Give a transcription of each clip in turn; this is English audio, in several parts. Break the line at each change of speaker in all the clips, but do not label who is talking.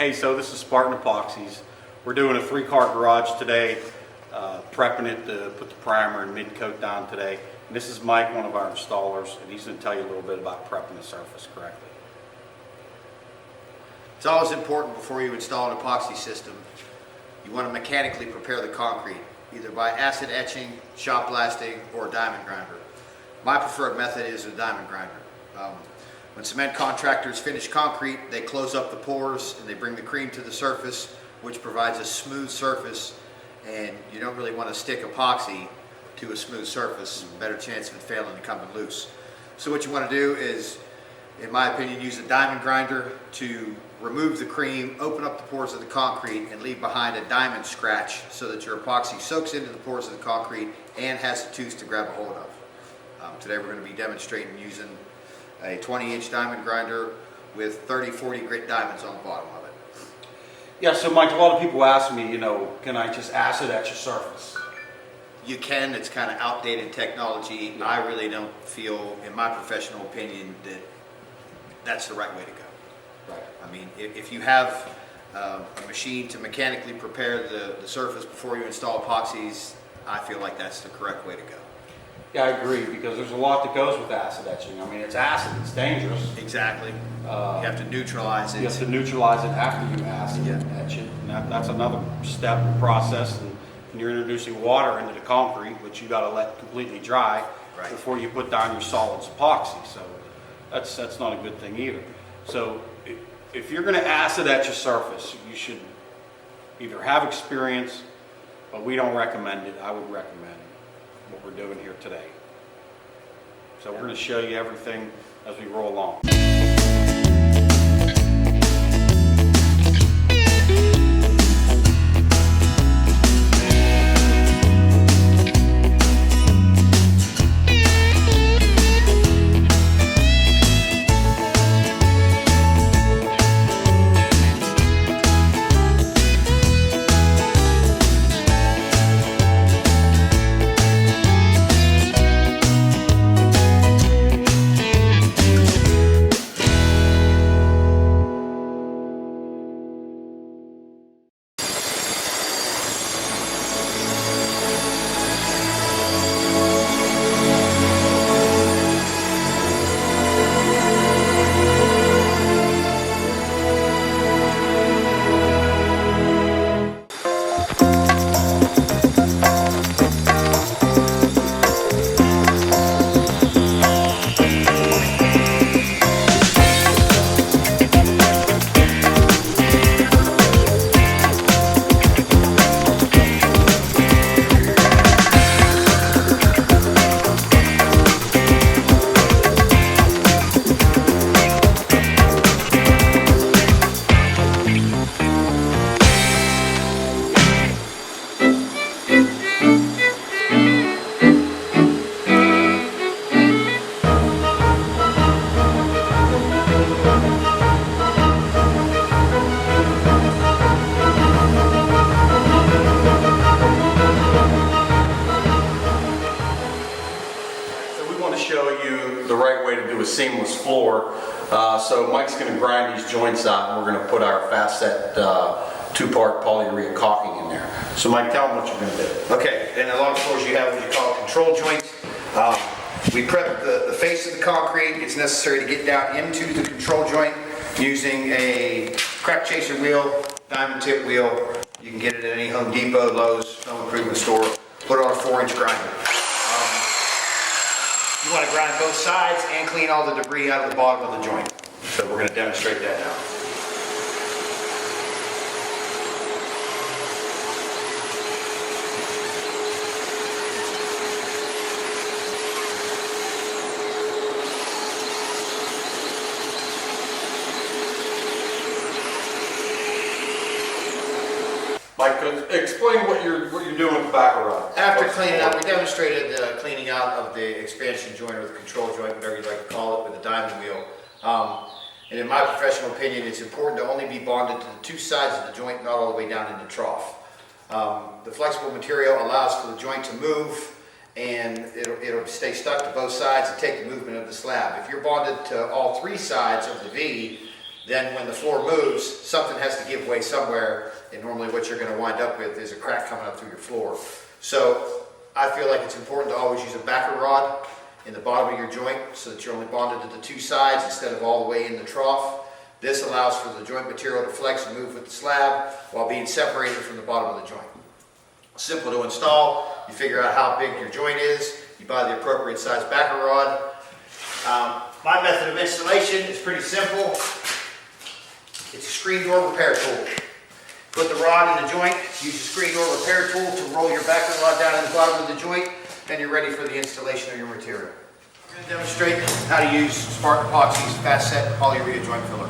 Hey, so this is Spartan Epoxies. We're doing a 3-cart garage today, prepping it to put the primer and mid-coat down today. And this is Mike, one of our installers, and he's going to tell you a little bit about prepping the surface correctly.
It's always important before you install an epoxy system, you want to mechanically prepare the concrete, either by acid etching, shot blasting, or a diamond grinder. My preferred method is a diamond grinder. When cement contractors finish concrete, they close up the pores and they bring the cream to the surface, which provides a smooth surface, and you don't really want to stick epoxy to a smooth surface. Better chance of it failing and coming loose. So what you want to do is, in my opinion, use a diamond grinder to remove the cream, open up the pores of the concrete, and leave behind a diamond scratch so that your epoxy soaks into the pores of the concrete and has the tooth to grab a hold of. Today we're going to be demonstrating using a 20-inch diamond grinder with 30-40 grit diamonds on the bottom of it.
Yeah, so Mike, a lot of people ask me, can I just acid etch a surface?
You can. It's kind of outdated technology.
Yeah.
I really don't feel, in my professional opinion, that that's the right way to go.
Right.
I mean, if you have a machine to mechanically prepare the surface before you install epoxies, I feel like that's the correct way to go.
Yeah, I agree, because there's a lot that goes with acid etching. I mean, it's acid, it's dangerous.
Exactly. You have to neutralize it.
You have to neutralize it after you acid etch it. And that's another step in the process. And you're introducing water into the concrete, which you got to let completely dry before you put down your solids epoxy. So that's not a good thing either. So if you're going to acid etch a surface, you should either have experience, but we don't recommend it. I would recommend what we're doing here today. So we're going to show you everything as we roll along. Seamless floor. So Mike's going to grind these joints out, and we're going to put our fast set 2-part polyurea caulking in there. So Mike, tell them what you're going to do.
Okay, in a lot of floors you have what you call control joints. We prep the face of the concrete. It's necessary to get down into the control joint using a crack chaser wheel, diamond tip wheel. You can get it at any Home Depot, Lowe's, home improvement store. Put it on a 4-inch grinder. You want to grind both sides and clean all the debris out of the bottom of the joint. So we're going to demonstrate that now.
Mike, explain what you're doing with the back of the
After cleaning out, we demonstrated cleaning out of the expansion joint or the control joint, whatever you'd like to call it, with a diamond wheel. And in my professional opinion, it's important to only be bonded to the 2 sides of the joint, not all the way down in the trough. The flexible material allows for the joint to move, and it'll stay stuck to both sides and take the movement of the slab. If you're bonded to all 3 sides of the V, then when the floor moves, something has to give way somewhere, and normally what you're going to wind up with is a crack coming up through your floor. So I feel like it's important to always use a backer rod in the bottom of your joint so that you're only bonded to the two sides instead of all the way in the trough. This allows for the joint material to flex and move with the slab while being separated from the bottom of the joint. Simple to install. You figure out how big your joint is. You buy the appropriate size backer rod. My method of installation is pretty simple. It's a screen door repair tool. Put the rod in the joint, use the screen door repair tool to roll your backer rod down in the bottom of the joint, and you're ready for the installation of your material. I'm going to demonstrate how to use Spartan Epoxy's fast set polyurea joint filler.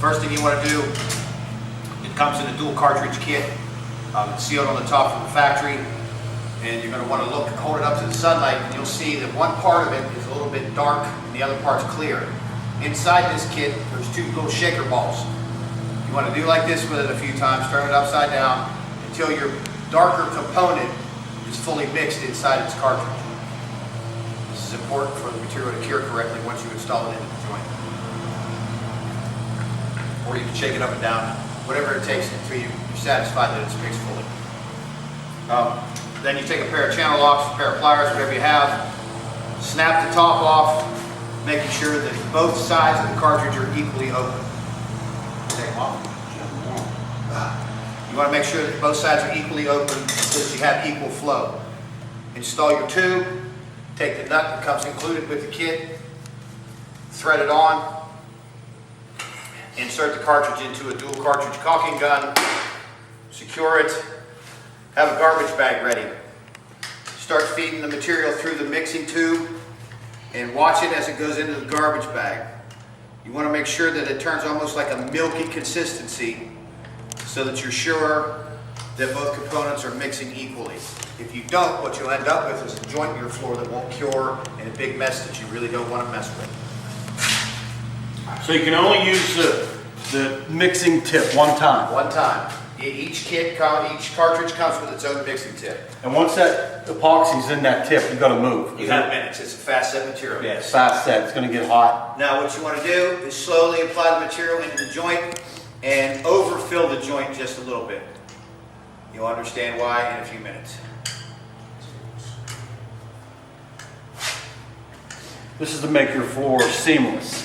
First thing you want to do, it comes in a dual cartridge kit. It's sealed on the top from the factory, and you're going to want to hold it up to the sunlight, and you'll see that one part of it is a little bit dark and the other part's clear. Inside this kit, there's two little shaker balls. You want to do like this with it a few times, turn it upside down until your darker component is fully mixed inside its cartridge. This is important for the material to cure correctly once you install it into the joint. Or you can shake it up and down, whatever it takes until you're satisfied that it's mixed fully. Then you take a pair of channel locks, a pair of pliers, whatever you have, snap the top off, making sure that both sides of the cartridge are equally open. Take them off. You want to make sure that both sides are equally open so that you have equal flow. Install your tube, take the nut that comes included with the kit, thread it on, insert the cartridge into a dual cartridge caulking gun, secure it, have a garbage bag ready. Start feeding the material through the mixing tube and watch it as it goes into the garbage bag. You want to make sure that it turns almost like a milky consistency so that you're sure that both components are mixing equally. If you don't, what you'll end up with is a joint in your floor that won't cure and a big mess that you really don't want to mess with.
So you can only use the mixing tip one time.
One time. Each cartridge comes with its own mixing tip.
And once that epoxy's in that tip, you got to move.
You have minutes. It's a fast set material.
Yeah, it's fast set. It's going to get hot.
Now what you want to do is slowly apply the material into the joint and overfill the joint just a little bit. You'll understand why in a few minutes.
This is to make your floor seamless.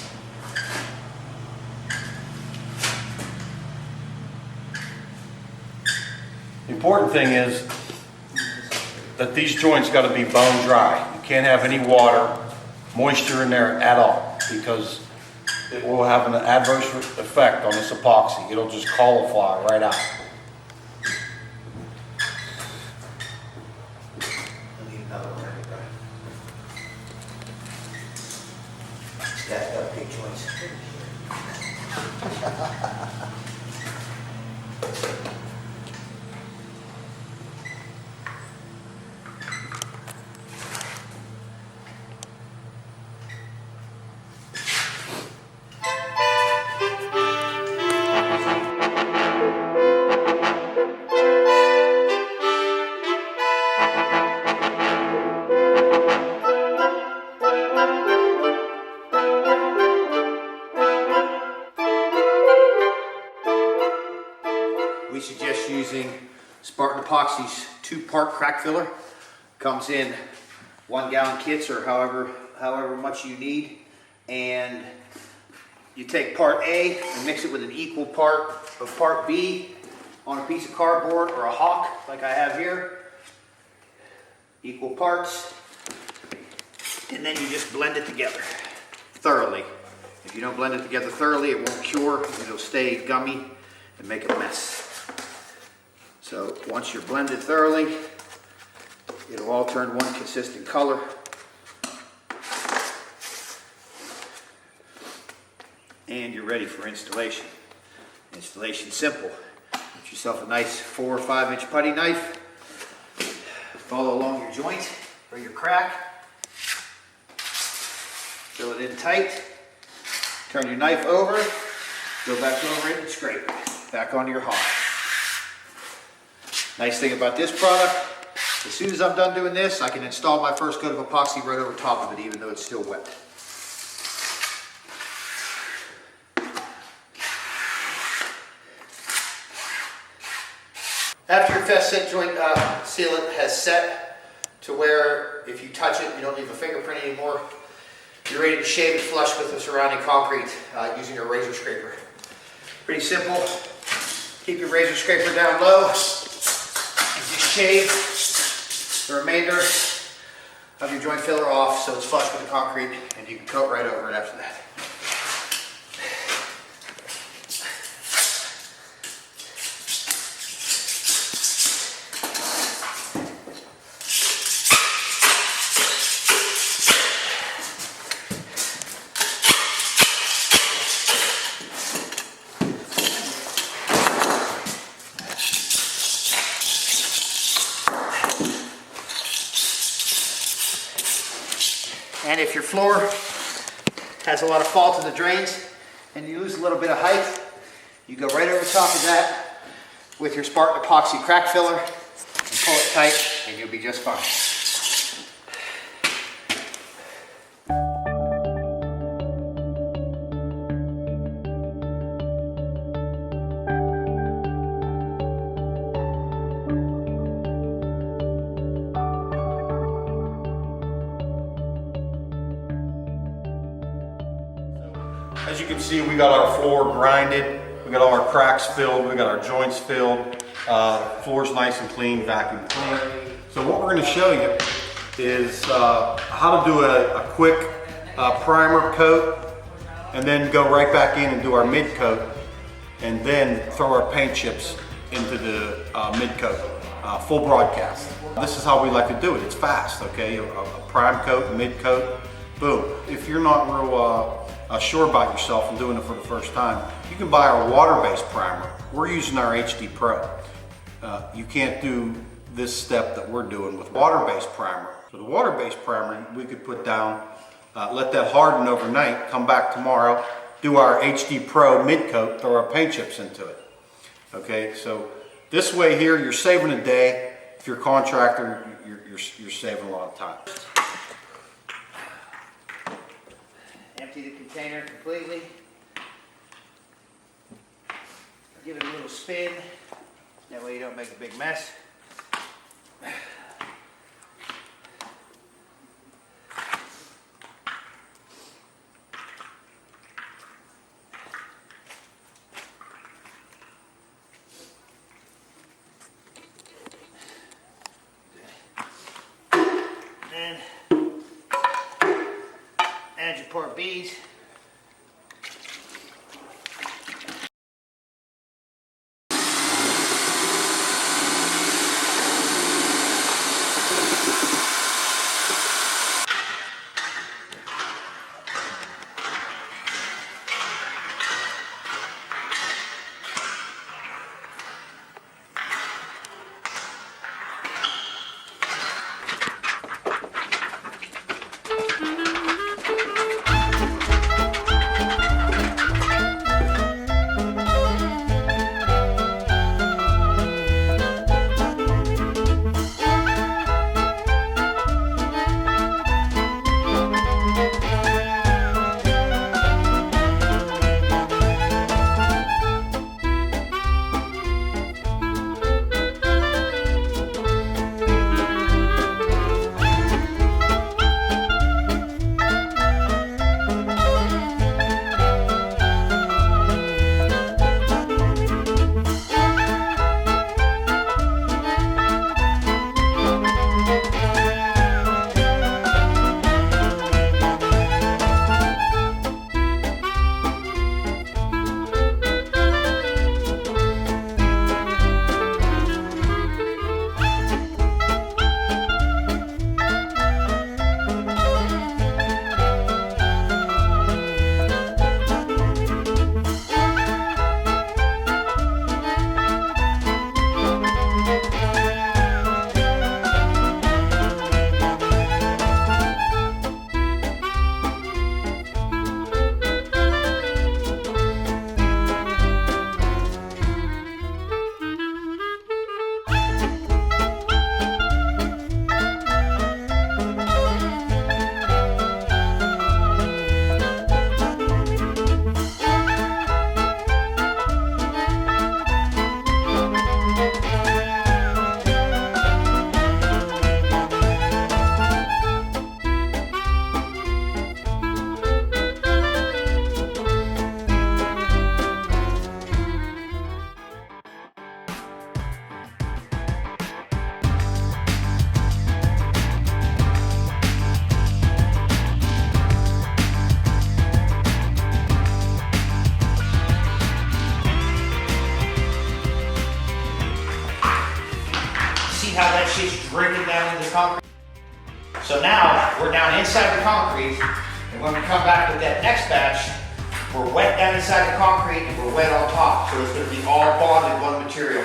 The important thing is that these joints got to be bone dry. You can't have any water, moisture in there at all, because it will have an adverse effect on this epoxy. It'll just cauliflower right out.
I need another one. Stacked up big joints. We suggest using Spartan Epoxy's 2-part crack filler. Comes in 1 gallon kits or however much you need. And you take part A and mix it with an equal part of part B on a piece of cardboard or a hawk like I have here. Equal parts. And then you just blend it together thoroughly. If you don't blend it together thoroughly, it won't cure. It'll stay gummy and make a mess. So once you're blended thoroughly, it'll all turn one consistent color. And you're ready for installation. Installation simple. Get yourself a nice 4 or 5 inch putty knife. Follow along your joint or your crack. Fill it in tight. Turn your knife over. Go back over it and scrape it. Back onto your hawk. Nice thing about this product, as soon as I'm done doing this, I can install my first coat of epoxy right over top of it, even though it's still wet. After your facet joint sealant has set to where if you touch it, you don't leave a fingerprint anymore, you're ready to shave it flush with the surrounding concrete using your razor scraper. Pretty simple. Keep your razor scraper down low and just shave the remainder of your joint filler off so it's flush with the concrete, and you can coat right over it after that. And if your floor has a lot of fault in the drains and you lose a little bit of height, you go right over top of that with your Spartan epoxy crack filler and pull it tight and you'll be just fine.
As you can see, we got our floor grinded, we got all our cracks filled, we got our joints filled, floor's nice and clean, vacuum clean. So what we're going to show you is how to do a quick primer coat and then go right back in and do our mid coat and then throw our paint chips into the mid coat, full broadcast. This is how we like to do it. It's fast, okay? A prime coat, mid coat, boom. If you're not real sure about yourself and doing it for the first time, you can buy our water-based primer. We're using our HD Pro. You can't do this step that we're doing with water-based primer. So the water-based primer we could put down, let that harden overnight, come back tomorrow, do our HD Pro mid coat, throw our paint chips into it. Okay, so this way here you're saving a day. If you're a contractor, you're saving a lot of time.
Empty the container completely. Give it a little spin. That way you don't make a big mess. And add your pour beads. how that shit's drinking down into the concrete. So now, we're down inside the concrete, and when we come back with that next batch, we're wet down inside the concrete and we're wet on top. So it's going to be all bonded one material.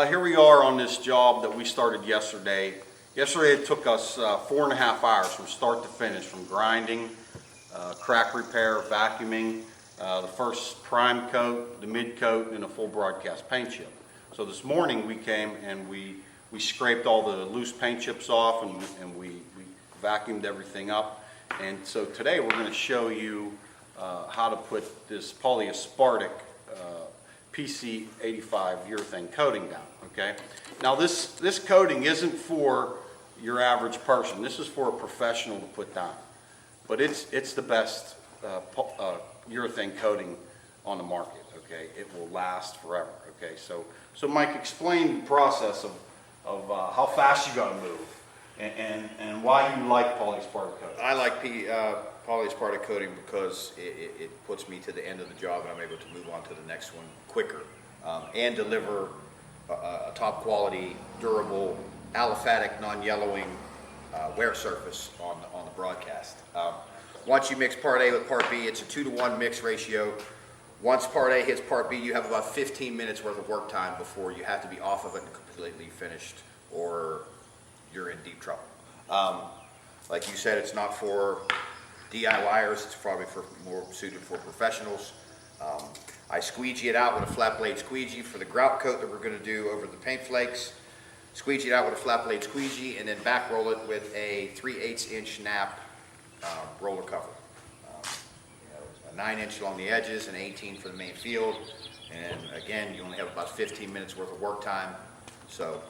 Here we are on this job that we started yesterday. Yesterday it took us 4.5 hours from start to finish, from grinding, crack repair, vacuuming, the first prime coat, the mid coat, and a full broadcast paint chip. So this morning we came and we scraped all the loose paint chips off and we vacuumed everything up. And so today we're going to show you how to put this polyaspartic PC85 urethane coating down, okay? Now this coating isn't for your average person. This is for a professional to put down. But it's the best urethane coating on the market, okay? It will last forever, okay? So Mike, explain the process of how fast you gotta move and why you like polyaspartic coating.
I like polyaspartic coating because it puts me to the end of the job and I'm able to move on to the next one quicker and deliver a top quality, durable, aliphatic, non-yellowing wear surface on the broadcast. Once you mix part A with part B, it's a 2-to-1 mix ratio. Once part A hits part B, you have about 15 minutes worth of work time before you have to be off of it and completely finished, or you're in deep trouble. Like you said, it's not for DIYers, it's probably more suited for professionals. I squeegee it out with a flat blade squeegee for the grout coat that we're going to do over the paint flakes. Squeegee it out with a flat blade squeegee and then back roll it with a 3/8 inch nap roller cover. A 9-inch along the edges and 18 for the main field. And again, you only have about 15 minutes worth of work time, so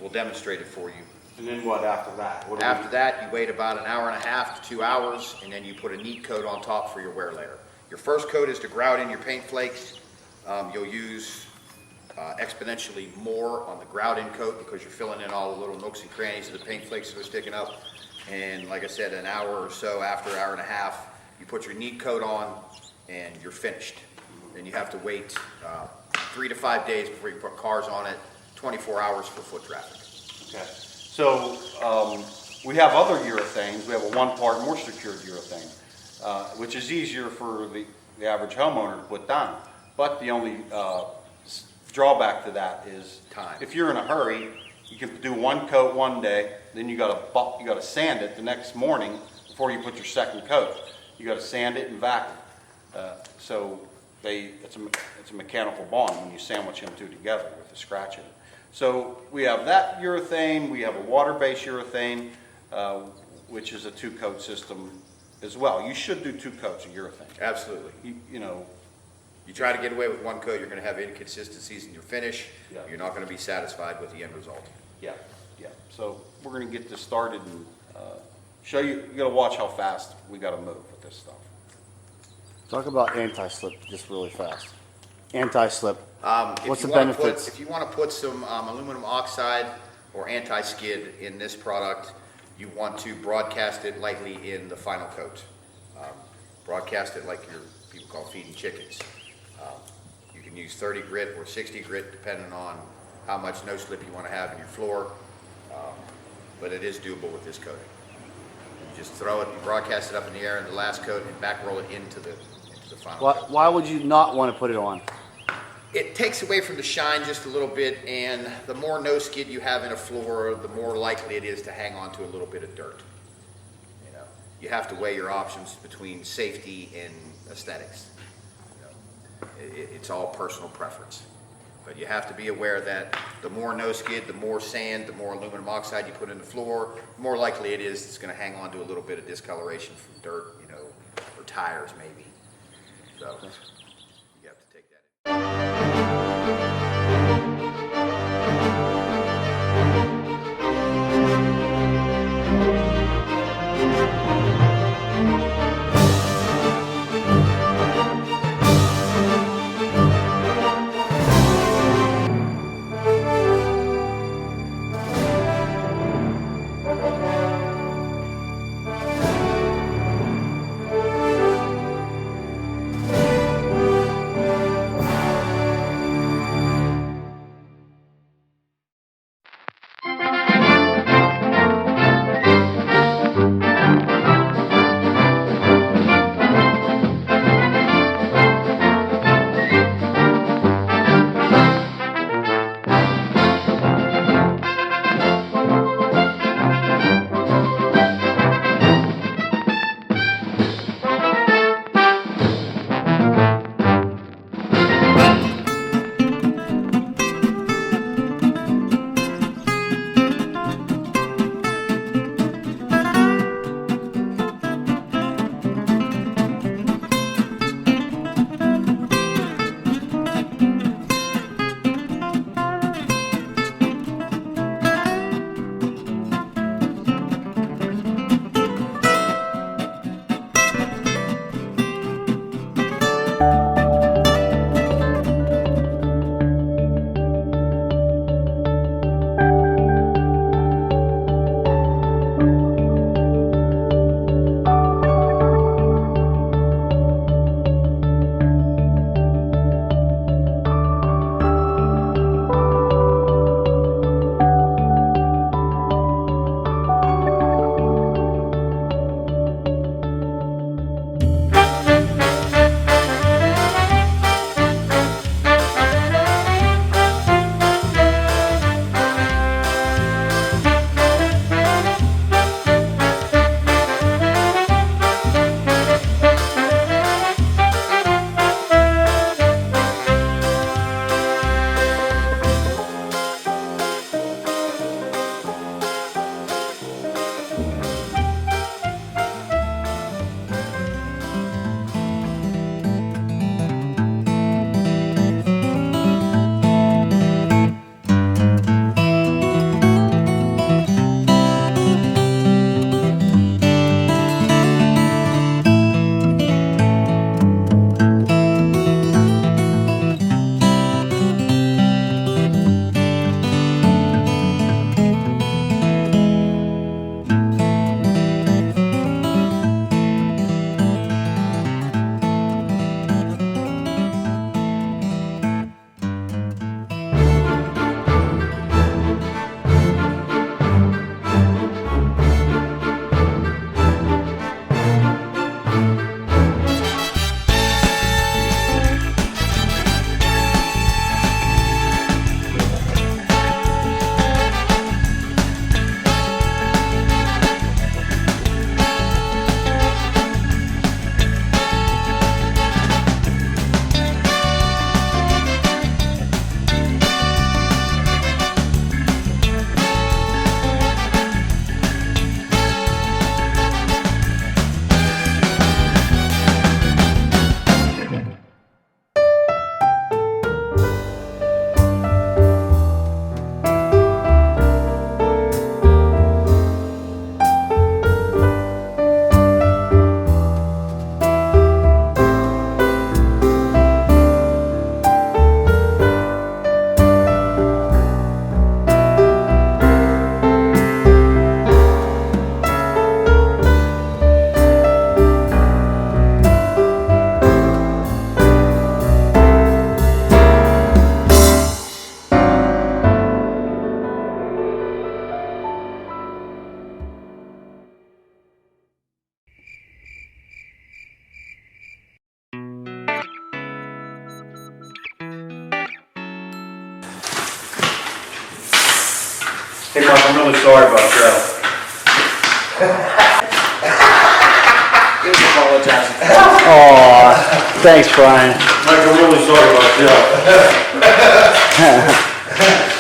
we'll demonstrate it for you.
And then what after that?
After that, you wait about 1.5 hours to 2 hours, and then you put a neat coat on top for your wear layer. Your first coat is to grout in your paint flakes. You'll use exponentially more on the grout in coat because you're filling in all the little nooks and crannies of the paint flakes that are sticking up. And like I said, an hour or so after, 1.5 hours, you put your neat coat on and you're finished. Then you have to wait 3 to 5 days before you put cars on it, 24 hours for foot traffic.
Okay. So we have other urethanes. We have a 1-part moisture cured urethane, which is easier for the average homeowner to put down. But the only drawback to that is
time.
If you're in a hurry, you can do 1 coat one day, then you gotta sand it the next morning before you put your second coat. You gotta sand it and vacuum. So it's a mechanical bond when you sandwich them two together with a scratch in it. So we have that urethane, we have a water-based urethane, which is a 2-coat system as well. You should do 2 coats of urethane.
Absolutely.
You know,
You try to get away with one coat, you're gonna have inconsistencies in your finish.
Yeah.
You're not gonna be satisfied with the end result.
Yeah, yeah. So we're gonna get this started and show you, you gotta watch how fast we gotta move with this stuff.
Talk about anti-slip just really fast. Anti-slip.
If
What's
you
the
wanna
benefits?
If you wanna put some aluminum oxide or anti-skid in this product, you want to broadcast it lightly in the final coat. Broadcast it like people call feeding chickens. You can use 30 grit or 60 grit depending on how much no slip you want to have in your floor, but it is doable with this coating. You just throw it, you broadcast it up in the air in the last coat and back roll it into the final coat.
Why would you not want to put it on?
It takes away from the shine just a little bit, and the more no skid you have in a floor, the more likely it is to hang on to a little bit of dirt. You know, you have to weigh your options between safety and aesthetics. It's all personal preference. But you have to be aware that the more no skid, the more sand, the more aluminum oxide you put in the floor, the more likely it is it's going to hang on to a little bit of discoloration from dirt, you know, or tires maybe. So you have to take that in.
Hey Mark, I'm really sorry about Joe.
Oh, thanks, Brian.
Mike, I'm really sorry about Joe.